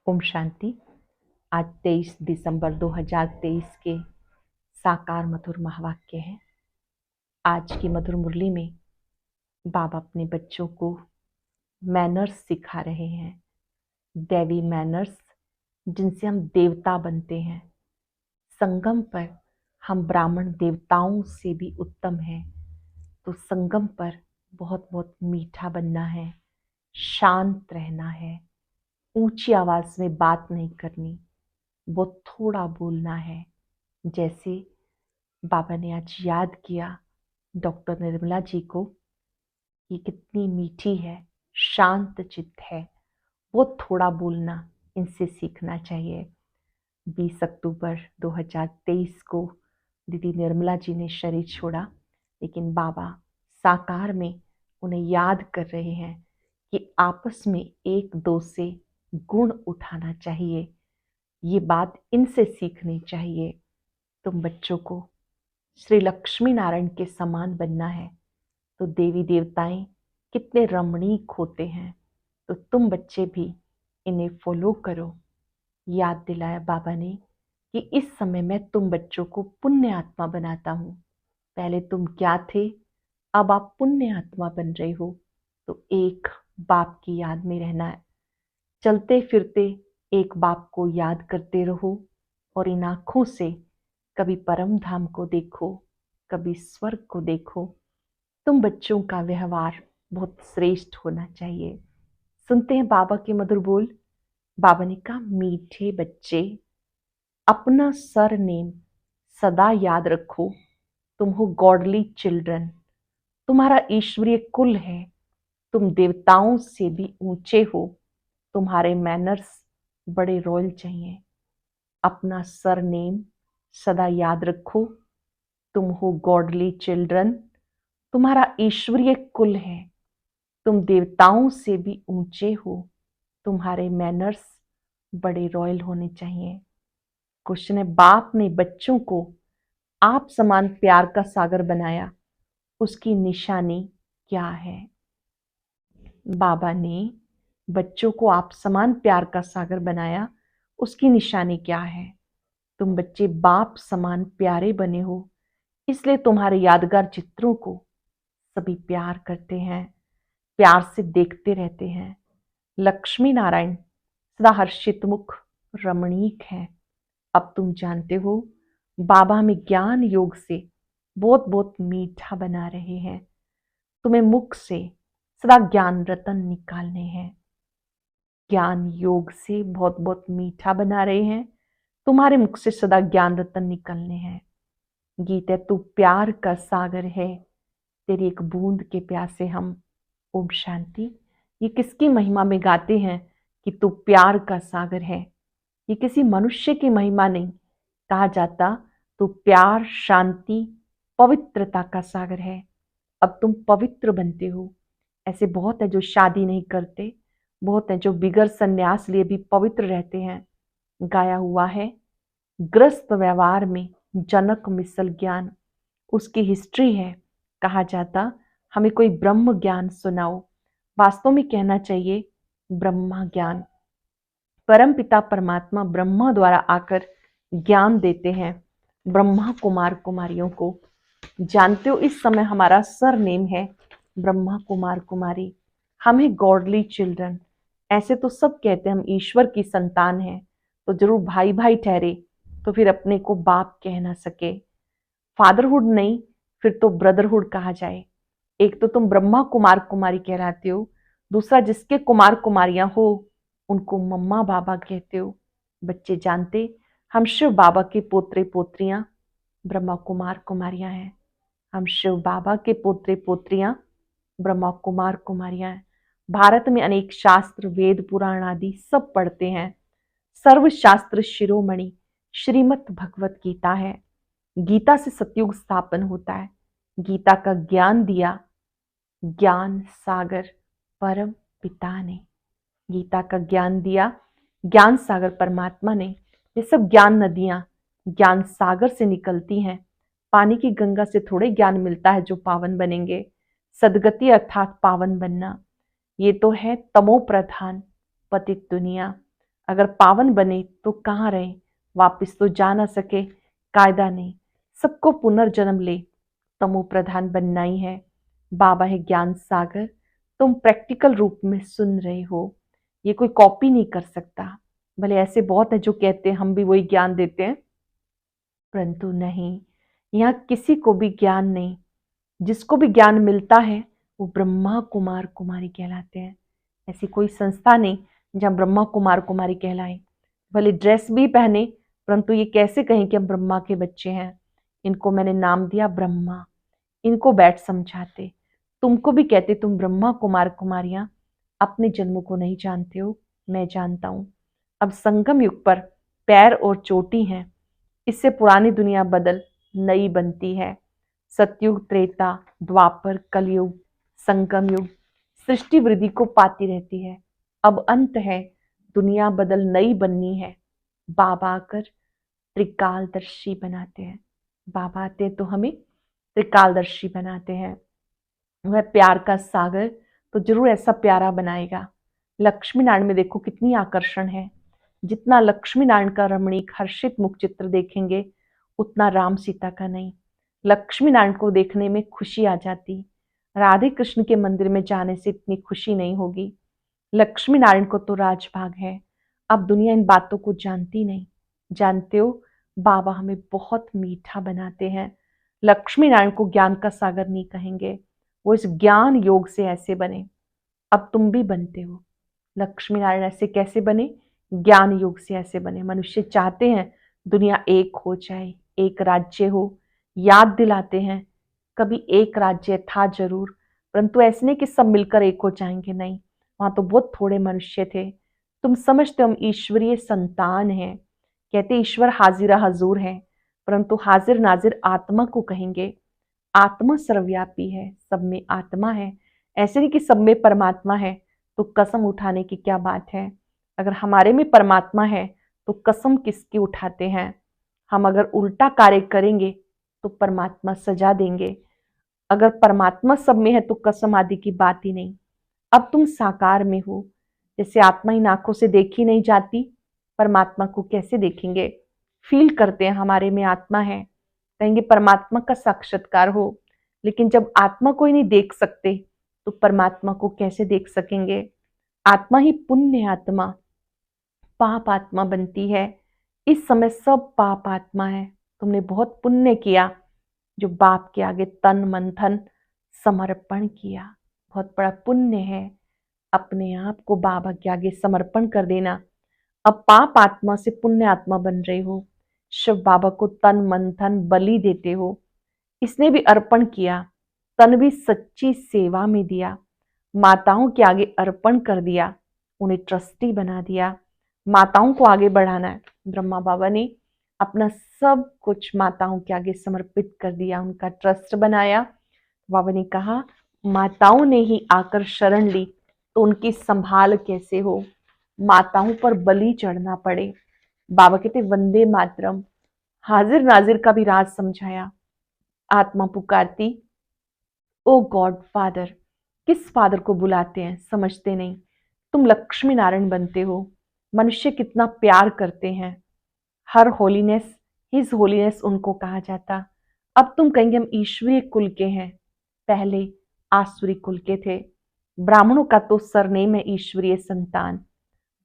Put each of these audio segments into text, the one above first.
ओम शांति। आज 23 दिसंबर 2023 के साकार मधुर महावाक्य है। आज की मधुर मुरली में बाबा अपने बच्चों को मैनर्स सिखा रहे हैं, दैवी मैनर्स जिनसे हम देवता बनते हैं। संगम पर हम ब्राह्मण देवताओं से भी उत्तम हैं, तो संगम पर बहुत बहुत मीठा बनना है, शांत रहना है, ऊंची आवाज में बात नहीं करनी, वो थोड़ा बोलना है। जैसे बाबा ने आज याद किया डॉक्टर निर्मला जी को, ये कितनी मीठी है, शांत चित्त है, वो थोड़ा बोलना इनसे सीखना चाहिए। 20 अक्टूबर 2023 को दीदी निर्मला जी ने शरीर छोड़ा, लेकिन बाबा साकार में उन्हें याद कर रहे हैं कि आपस में एक दो से गुण उठाना चाहिए। ये बात इनसे सीखनी चाहिए। तुम बच्चों को श्री लक्ष्मी नारायण के समान बनना है, तो देवी देवताएं कितने रमणीक होते हैं, तो तुम बच्चे भी इन्हें फॉलो करो। याद दिलाया बाबा ने कि इस समय मैं तुम बच्चों को पुण्य आत्मा बनाता हूँ। पहले तुम क्या थे, अब आप पुण्य आत्मा बन रहे हो, तो एक बाप की याद में रहना है। चलते फिरते एक बाप को याद करते रहो और इन आँखों से कभी परम धाम को देखो, कभी स्वर्ग को देखो। तुम बच्चों का व्यवहार बहुत श्रेष्ठ होना चाहिए। सुनते हैं बाबा के मधुर बोल। बाबा ने कहा, मीठे बच्चे, अपना सरनेम सदा याद रखो। तुम हो गॉडली चिल्ड्रन, तुम्हारा ईश्वरीय कुल है, तुम देवताओं से भी ऊंचे हो, तुम्हारे मैनर्स बड़े रॉयल चाहिए। अपना सरनेम सदा याद रखो, तुम हो गॉडली चिल्ड्रन, तुम्हारा ईश्वरीय कुल है, तुम देवताओं से भी ऊंचे हो, तुम्हारे मैनर्स बड़े रॉयल होने चाहिए। क्वेश्चन है, बाप ने बच्चों को आप समान प्यार का सागर बनाया, उसकी निशानी क्या है? बाबा ने बच्चों को आप समान प्यार का सागर बनाया, उसकी निशानी क्या है? तुम बच्चे बाप समान प्यारे बने हो, इसलिए तुम्हारे यादगार चित्रों को सभी प्यार करते हैं, प्यार से देखते रहते हैं। लक्ष्मी नारायण सदा हर्षित मुख रमणीक है। अब तुम जानते हो बाबा हमें ज्ञान योग से बहुत बहुत मीठा बना रहे हैं। तुम्हें मुख से सदा ज्ञान रतन निकालने हैं। ज्ञान योग से बहुत बहुत मीठा बना रहे हैं, तुम्हारे मुख से सदा ज्ञान रतन निकलने हैं। गीत है, तू प्यार का सागर है, तेरी एक बूंद के प्यासे हम। ओम शांति। ये किसकी महिमा में गाते हैं कि तू प्यार का सागर है? ये किसी मनुष्य की महिमा नहीं, कहा जाता तू प्यार, शांति, पवित्रता का सागर है। अब तुम पवित्र बनते हो। ऐसे बहुत है जो शादी नहीं करते, बहुत है जो बिगर संन्यास लिए भी पवित्र रहते हैं। गाया हुआ है, ग्रस्त व्यवहार में जनक मिसल ज्ञान, उसकी हिस्ट्री है। कहा जाता हमें कोई ब्रह्म ज्ञान सुनाओ। वास्तव में कहना चाहिए ब्रह्मा ज्ञान। परम पिता परमात्मा ब्रह्मा द्वारा आकर ज्ञान देते हैं ब्रह्मा कुमार कुमारियों को। जानते हो इस समय हमारा सरनेम है ब्रह्मा कुमार कुमारी। हम हैं गॉडली चिल्ड्रन। ऐसे तो सब कहते हैं हम ईश्वर की संतान हैं, तो जरूर भाई भाई ठहरे, तो फिर अपने को बाप कह ना सके। फादरहुड नहीं, फिर तो ब्रदरहुड कहा जाए। एक तो तुम ब्रह्मा कुमार कुमारी कहलाते हो, दूसरा जिसके कुमार कुमारियां हो उनको मम्मा बाबा कहते हो। बच्चे जानते हम शिव बाबा के पोत्रे पोत्रियां ब्रह्मा कुमार कुमारियां हैं। हम शिव बाबा के पोत्रे पोत्रियां ब्रह्मा कुमार कुमारियां हैं। भारत में अनेक शास्त्र, वेद, पुराण आदि सब पढ़ते हैं। सर्व शास्त्र शिरोमणि श्रीमद् भगवत गीता है। गीता से सतयुग स्थापन होता है। गीता का ज्ञान दिया ज्ञान सागर परम पिता ने। गीता का ज्ञान दिया ज्ञान सागर परमात्मा ने। ये सब ज्ञान नदियां ज्ञान सागर से निकलती हैं। पानी की गंगा से थोड़े ज्ञान मिलता है जो पावन बनेंगे। सदगति अर्थात पावन बनना, ये तो है तमो प्रधान पतित दुनिया। अगर पावन बने तो कहाँ रहे, वापिस तो जा ना सके, कायदा नहीं, सबको पुनर्जन्म ले, तमो प्रधान बनना ही है। बाबा है ज्ञान सागर, तुम प्रैक्टिकल रूप में सुन रहे हो, ये कोई कॉपी नहीं कर सकता। भले ऐसे बहुत है जो कहते हैं हम भी वही ज्ञान देते हैं, परंतु नहीं, यहाँ किसी को भी ज्ञान नहीं। जिसको भी ज्ञान मिलता है वो ब्रह्मा कुमार कुमारी कहलाते हैं। ऐसी कोई संस्था नहीं जहाँ ब्रह्मा कुमार कुमारी कहलाए। भले ड्रेस भी पहने, परंतु ये कैसे कहें कि हम ब्रह्मा के बच्चे हैं। इनको मैंने नाम दिया ब्रह्मा, इनको बैठ समझाते। तुमको भी कहते तुम ब्रह्मा कुमार कुमारियां अपने जन्मों को नहीं जानते हो, मैं जानता हूं। अब संगम युग पर पैर और चोटी हैं, इससे पुरानी दुनिया बदल नई बनती है। सतयुग, त्रेता, द्वापर, कलयुग, संगम युग सृष्टि वृद्धि को पाती रहती है। अब अंत है, दुनिया बदल नई बननी है। बाबा आकर त्रिकालदर्शी बनाते हैं। बाबा आते तो हमें त्रिकालदर्शी बनाते हैं। वह प्यार का सागर तो जरूर ऐसा प्यारा बनाएगा। लक्ष्मी नारायण में देखो कितनी आकर्षण है। जितना लक्ष्मी नारायण का रमणीक हर्षित मुख चित्र देखेंगे उतना राम सीता का नहीं। लक्ष्मी नारायण को देखने में खुशी आ जाती, राधे कृष्ण के मंदिर में जाने से इतनी खुशी नहीं होगी। लक्ष्मी नारायण को तो राजभाग है। अब दुनिया इन बातों को जानती नहीं। जानते हो, बाबा हमें बहुत मीठा बनाते हैं। लक्ष्मी नारायण को ज्ञान का सागर नहीं कहेंगे, वो इस ज्ञान योग से ऐसे बने। अब तुम भी बनते हो। लक्ष्मी नारायण ऐसे कैसे बने? ज्ञान योग से ऐसे बने। मनुष्य चाहते हैं दुनिया एक हो जाए, एक राज्य हो। याद दिलाते हैं कभी एक राज्य था जरूर, परंतु ऐसे नहीं कि सब मिलकर एक हो जाएंगे, नहीं, वहां तो बहुत थोड़े मनुष्य थे। तुम समझते हो हम ईश्वरीय संतान हैं। कहते ईश्वर हाजिरा हजूर है, परंतु हाजिर नाजिर आत्मा को कहेंगे। आत्मा सर्वव्यापी है, सब में आत्मा है। ऐसे नहीं कि सब में परमात्मा है, तो कसम उठाने की क्या बात है। अगर हमारे में परमात्मा है तो कसम किसकी उठाते हैं। हम अगर उल्टा कार्य करेंगे तो परमात्मा सजा देंगे। अगर परमात्मा सब में है तो कसम आदि की बात ही नहीं। अब तुम साकार में हो। जैसे आत्मा इन आंखों से देखी नहीं जाती, परमात्मा को कैसे देखेंगे। फील करते हैं हमारे में आत्मा है, कहेंगे परमात्मा का साक्षात्कार हो। लेकिन जब आत्मा को ही नहीं देख सकते तो परमात्मा को कैसे देख सकेंगे। आत्मा ही पुण्य आत्मा, पाप आत्मा बनती है। इस समय सब पाप आत्मा है। तुमने बहुत पुण्य किया जो बाप के आगे तन मन धन समर्पण किया, बहुत बड़ा पुण्य है अपने आप को बाबा के आगे समर्पण कर देना। अब पाप आत्मा से पुण्य आत्मा बन रहे हो। शिव बाबा को तन मन धन बलि देते हो। इसने भी अर्पण किया, तन भी सच्ची सेवा में दिया, माताओं के आगे अर्पण कर दिया, उन्हें ट्रस्टी बना दिया। माताओं को आगे बढ़ाना है। ब्रह्मा बाबा ने अपना सब कुछ माताओं के आगे समर्पित कर दिया, उनका ट्रस्ट बनाया। बाबा ने कहा माताओं ने ही आकर शरण ली तो उनकी संभाल कैसे हो, माताओं पर बलि चढ़ना पड़े। बाबा कहते वंदे मातरम। हाजिर नाजिर का भी राज समझाया। आत्मा पुकारती ओ गॉड फादर। किस फादर को बुलाते हैं समझते नहीं। तुम लक्ष्मी नारायण बनते हो। मनुष्य कितना प्यार करते हैं। हर होलीनेस, हिज होलीनेस उनको कहा जाता। अब तुम कहेंगे हम ईश्वरीय कुल के हैं, पहले आसुरी कुल के थे। ब्राह्मणों का तो सरनेम है ईश्वरीय संतान।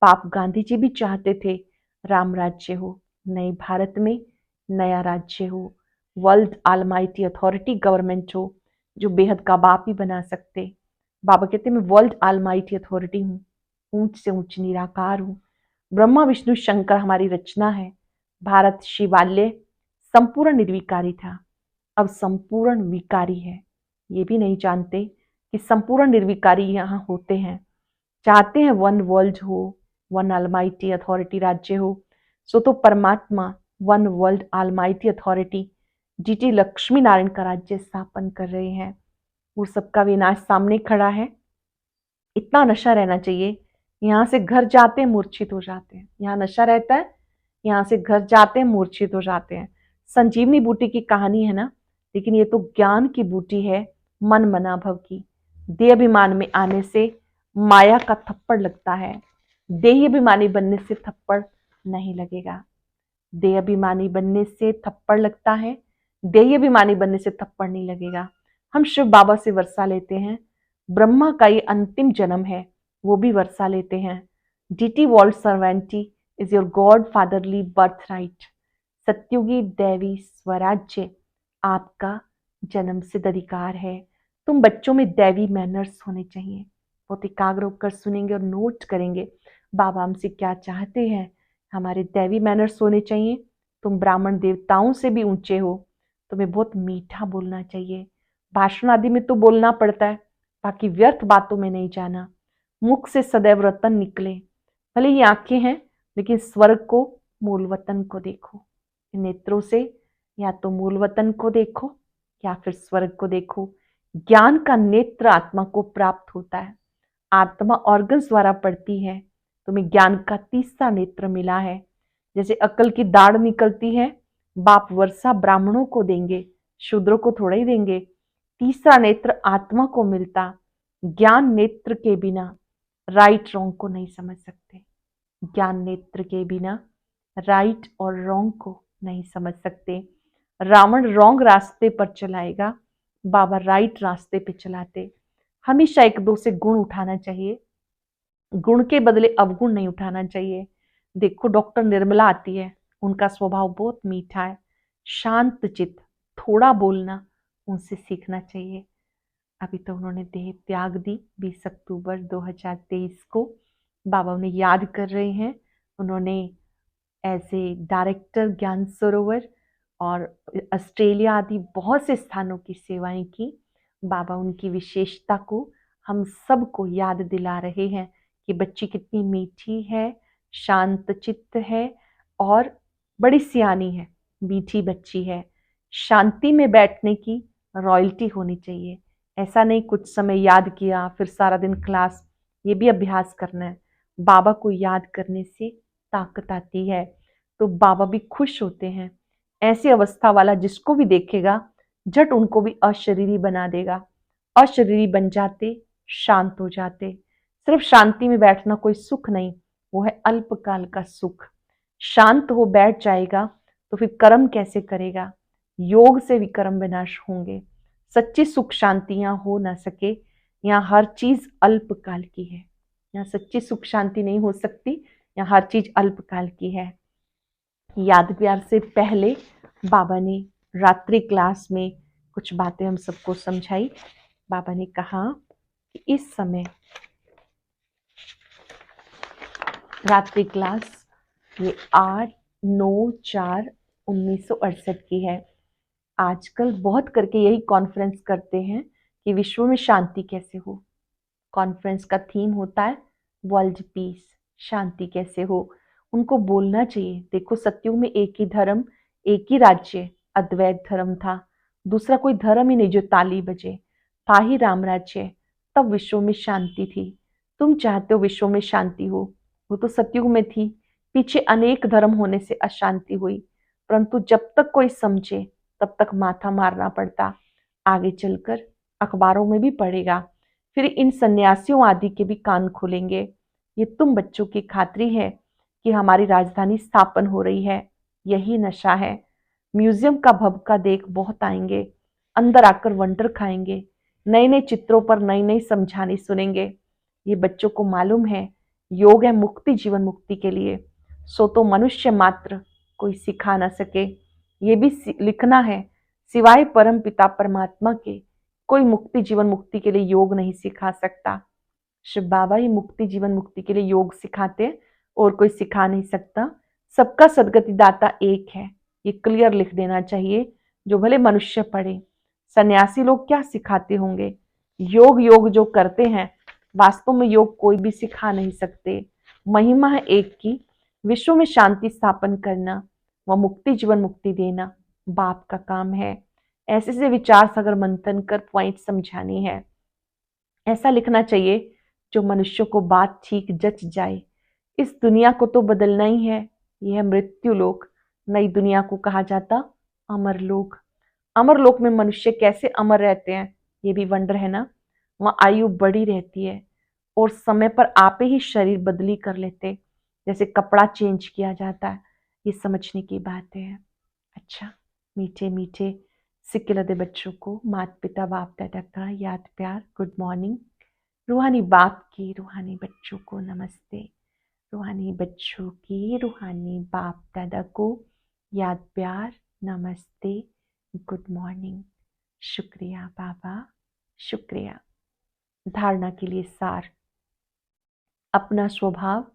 बाप गांधी जी भी चाहते थे राम राज्य हो, नए भारत में नया राज्य हो, वर्ल्ड आलमाइटी अथॉरिटी गवर्नमेंट हो जो बेहद का बाप ही बना सकते। बाबा कहते मैं वर्ल्ड आलमाइटी अथॉरिटी हूँ, ऊंच से ऊंच निराकार हूँ। ब्रह्मा विष्णु शंकर हमारी रचना है। भारत शिवालय संपूर्ण निर्विकारी था, अब संपूर्ण विकारी है। ये भी नहीं जानते कि संपूर्ण निर्विकारी यहाँ होते हैं। चाहते हैं वन वर्ल्ड हो, वन आलमाइटी अथॉरिटी राज्य हो। सो तो परमात्मा one world almighty authority GT Lakshmi Narayan का राज्य स्थापन कर रहे हैं। वो सबका विनाश सामने खड़ा है। इतना नशा रहना चाहिए, यहाँ से घर जाते हैं मूर्छित हो जाते हैं। यहाँ नशा रहता है, यहाँ से घर जाते हैं मूर्छित हो जाते हैं। संजीवनी बूटी की कहानी है ना, लेकिन ये तो ज्ञान की बूटी है, मन मना भव की। देह अभिमान में आने से माया का थप्पड़ लगता है। देह अभिमानी बनने से थप्पड़ नहीं लगेगा। देह अभिमानी बनने से थप्पड़ लगता है, देह अभिमानी बनने से थप्पड़ नहीं लगेगा। हम शिव बाबा से वर्षा लेते हैं, ब्रह्मा का ये अंतिम जन्म है, वो भी वर्षा लेते हैं। Deity world sovereignty is your god fatherly birthright. सत्युगी दैवी स्वराज्य आपका जन्म सिद्ध अधिकार है। तुम बच्चों में दैवी मैनर्स होने चाहिए। बहुत एकाग्र होकर सुनेंगे और नोट करेंगे बाबा हमसे क्या चाहते हैं। हमारे दैवी मैनर्स होने चाहिए। तुम ब्राह्मण देवताओं से भी ऊंचे हो, तुम्हें बहुत मीठा बोलना चाहिए। भाषण आदि में तो बोलना पड़ता है, बाकी व्यर्थ बातों में नहीं जाना। मुख से सदैव रतन निकले। भले ही आंखें हैं, लेकिन स्वर्ग को, मूल वतन को देखो। नेत्रों से या तो मूल वतन को देखो या फिर स्वर्ग को देखो। ज्ञान का नेत्र आत्मा को प्राप्त होता है। आत्मा ऑर्गन्स द्वारा पढ़ती है। तुम्हें ज्ञान का तीसरा नेत्र मिला है। जैसे अकल की दाढ़ निकलती है, बाप वर्षा ब्राह्मणों को देंगे, शूद्रों को थोड़ा ही देंगे। तीसरा नेत्र आत्मा को मिलता। ज्ञान नेत्र के बिना राइट रॉन्ग को नहीं समझ सकते। ज्ञान नेत्र के बिना राइट और रॉन्ग को नहीं समझ सकते। रावण रॉन्ग रास्ते पर चलाएगा, बाबा राइट रास्ते पे चलाते। हमेशा एक दो से गुण उठाना चाहिए, गुण के बदले अवगुण नहीं उठाना चाहिए। देखो डॉक्टर निर्मला आती है, उनका स्वभाव बहुत मीठा है, शांत चित्त, थोड़ा बोलना, उनसे सीखना चाहिए। अभी तो उन्होंने देह त्याग दी 20 अक्टूबर 2023 को। बाबा उन्हें याद कर रहे हैं। उन्होंने एज ए डायरेक्टर ज्ञान सरोवर और ऑस्ट्रेलिया आदि बहुत से स्थानों की सेवाएं की। बाबा उनकी विशेषता को हम सबको याद दिला रहे हैं कि बच्ची कितनी मीठी है, शांत चित्त है और बड़ी सियानी है, मीठी बच्ची है। शांति में बैठने की रॉयल्टी होनी चाहिए। ऐसा नहीं कुछ समय याद किया फिर सारा दिन क्लास, ये भी अभ्यास करना है। बाबा को याद करने से ताकत आती है, तो बाबा भी खुश होते हैं। ऐसी अवस्था वाला जिसको भी देखेगा झट उनको भी अशरीरी बना देगा। अशरीरी बन जाते, शांत हो जाते। सिर्फ शांति में बैठना कोई सुख नहीं, वो है अल्पकाल का सुख। शांत हो बैठ जाएगा तो फिर कर्म कैसे करेगा? योग से भी कर्म विनाश होंगे। सच्ची सुख शांतियां हो ना सके। यहाँ हर चीज अल्पकाल की है। यहाँ सच्ची सुख शांति नहीं हो सकती। यहाँ हर चीज अल्पकाल की है। याद प्यार से पहले बाबा ने रात्रि क्लास में कुछ बातें हम सबको समझाई। बाबा ने कहा कि इस समय रात्रि क्लास ये 8/9/1968 की है। आजकल बहुत करके यही कॉन्फ्रेंस करते हैं कि विश्व में शांति कैसे हो। कॉन्फ्रेंस का थीम होता है वर्ल्ड पीस, शांति कैसे हो। उनको बोलना चाहिए, देखो सत्युग में एक ही धर्म, एक ही राज्य, अद्वैत धर्म था। दूसरा कोई धर्म ही नहीं जो ताली बजे, था ही राम राज्य। तब विश्व में शांति थी। तुम चाहते हो विश्व में शांति हो, वो तो सत्युग में थी। पीछे अनेक धर्म होने से अशांति हुई, परंतु जब तक कोई समझे तब तक माथा मारना पड़ता। आगे चलकर अखबारों में भी पढ़ेगा, फिर इन सन्यासियों आदि के भी कान खुलेंगे। ये तुम बच्चों की खातरी है कि हमारी राजधानी स्थापन हो रही है। यही नशा है। म्यूजियम का भभका देख बहुत आएंगे, अंदर आकर वंडर खाएंगे, नए नए चित्रों पर नई नई समझानी सुनेंगे। ये बच्चों को मालूम है योग है मुक्ति, जीवन मुक्ति के लिए। सो तो मनुष्य मात्र कोई सिखा ना सके। ये भी लिखना है, सिवाय परम पिता परमात्मा के कोई मुक्ति जीवन मुक्ति के लिए योग नहीं सिखा सकता। शिव बाबा ही मुक्ति जीवन मुक्ति के लिए योग सिखाते, और कोई सिखा नहीं सकता। सबका सदगति दाता एक है, ये क्लियर लिख देना चाहिए, जो भले मनुष्य पढ़े। सन्यासी लोग क्या सिखाते होंगे? योग योग जो करते हैं, वास्तव में योग कोई भी सिखा नहीं सकते। महिमा है एक की, विश्व में शांति स्थापन करना व मुक्ति जीवन मुक्ति देना बाप का काम है। ऐसे से विचार सागर मंथन कर पॉइंट समझानी है। ऐसा लिखना चाहिए जो मनुष्यों को बात ठीक जच जाए। इस दुनिया को तो बदलना ही है, यह है मृत्यु लोक। नई दुनिया को कहा जाता अमर लोक। अमर लोक में मनुष्य कैसे अमर रहते हैं, ये भी वंडर है ना। वहाँ आयु बड़ी रहती है, और समय पर आप ही शरीर बदली कर लेते, जैसे कपड़ा चेंज किया जाता है। ये समझने की बात है। अच्छा, मीठे मीठे सिक्के लदे बच्चों को माता पिता बाप दादा का याद प्यार, गुड मॉर्निंग। रूहानी बाप की रूहानी बच्चों को नमस्ते। रूहानी बच्चों की रूहानी बाप दादा को याद प्यार, नमस्ते, गुड मॉर्निंग। शुक्रिया बाबा, शुक्रिया। धारणा के लिए सार। अपना स्वभाव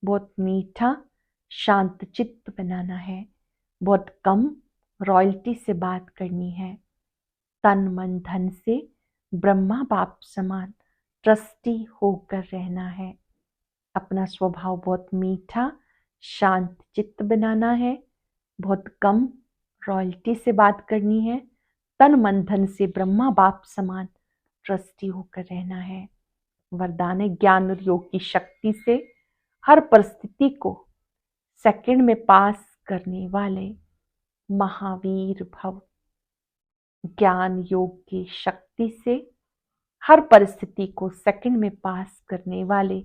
बहुत मीठा शांत चित्त बनाना है। बहुत कम रॉयल्टी से बात करनी है। तन मन धन से ब्रह्मा बाप समान ट्रस्टी होकर रहना है। अपना स्वभाव बहुत मीठा शांत चित्त बनाना है। बहुत कम रॉयल्टी से बात करनी है। तन मन धन से ब्रह्मा बाप समान ट्रस्टी होकर रहना है। वरदान है ज्ञान और योग की शक्ति से हर परिस्थिति को सेकंड में पास करने वाले महावीर भव। ज्ञान योग की शक्ति से हर परिस्थिति को सेकंड में पास करने वाले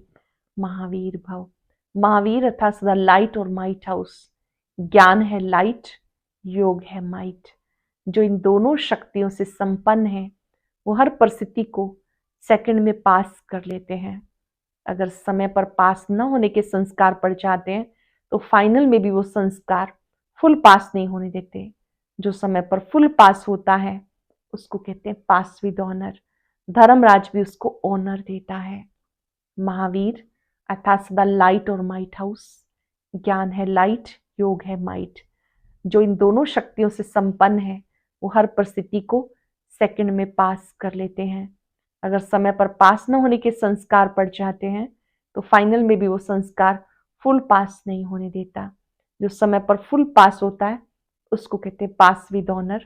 महावीर भव। महावीर अर्थात सदा लाइट और माइट हाउस। ज्ञान है लाइट, योग है माइट। जो इन दोनों शक्तियों से संपन्न है वो हर परिस्थिति को सेकंड में पास कर लेते हैं। अगर समय पर पास न होने के संस्कार पड़ जाते हैं तो फाइनल में भी वो संस्कार फुल पास नहीं होने देते। जो समय पर फुल पास होता है उसको कहते हैं पास विद ऑनर। धर्मराज भी उसको ऑनर देता है। महावीर अर्थात सदा लाइट और माइट हाउस। ज्ञान है लाइट, योग है माइट। जो इन दोनों शक्तियों से संपन्न है वो हर परिस्थिति को सेकंड में पास कर लेते हैं। अगर समय पर पास न होने के संस्कार पड़ जाते हैं तो फाइनल में भी वो संस्कार फुल पास नहीं होने देता। जो समय पर फुल पास होता है उसको कहते हैं पास विद ऑनर।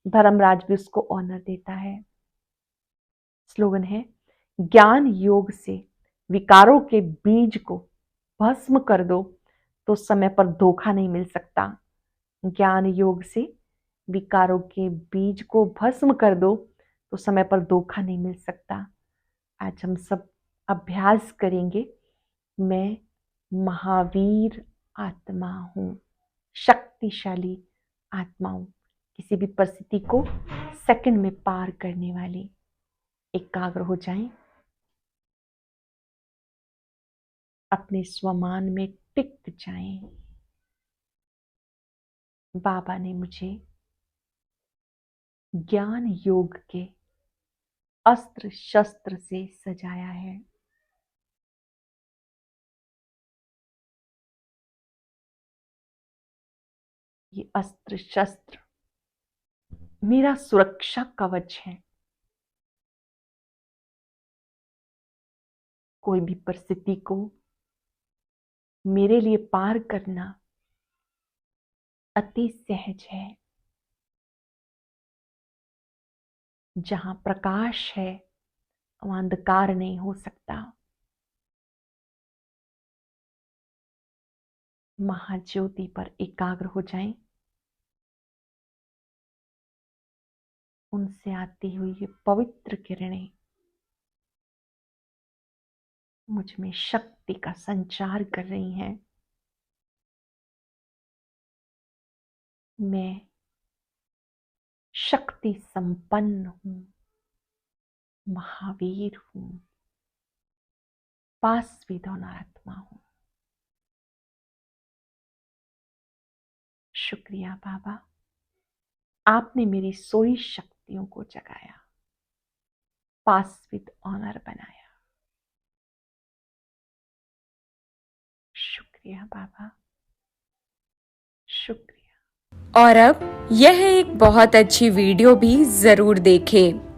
धर्मराज भी उसको ऑनर देता है। स्लोगन है ज्ञान योग से विकारों के बीज को भस्म कर दो तो समय पर धोखा नहीं मिल सकता। ज्ञान योग से विकारों के बीज को भस्म कर दो तो समय पर धोखा नहीं मिल सकता। आज हम सब अभ्यास करेंगे। मैं महावीर आत्मा हूँ, शक्तिशाली आत्मा हूँ, किसी भी परिस्थिति को सेकंड में पार करने वाली। एकाग्र हो जाएं, अपने स्वमान में टिक जाएं। बाबा ने मुझे ज्ञान योग के अस्त्र शस्त्र से सजाया है। ये अस्त्र शस्त्र मेरा सुरक्षा कवच है। कोई भी परिस्थिति को मेरे लिए पार करना अति सहज है। जहां प्रकाश है वहां अंधकार नहीं हो सकता। महाज्योति पर एकाग्र हो जाएं। उनसे आती हुई ये पवित्र किरणें मुझ में शक्ति का संचार कर रही हैं। मैं शक्ति संपन्न हूं, महावीर हूं, पास विदोना आत्मा हूं। शुक्रिया बाबा, आपने मेरी सोई शक्तियों को जगाया, पास विद ऑनर बनाया। शुक्रिया बाबा, शुक्रिया। और अब यह एक बहुत अच्छी वीडियो भी जरूर देखें।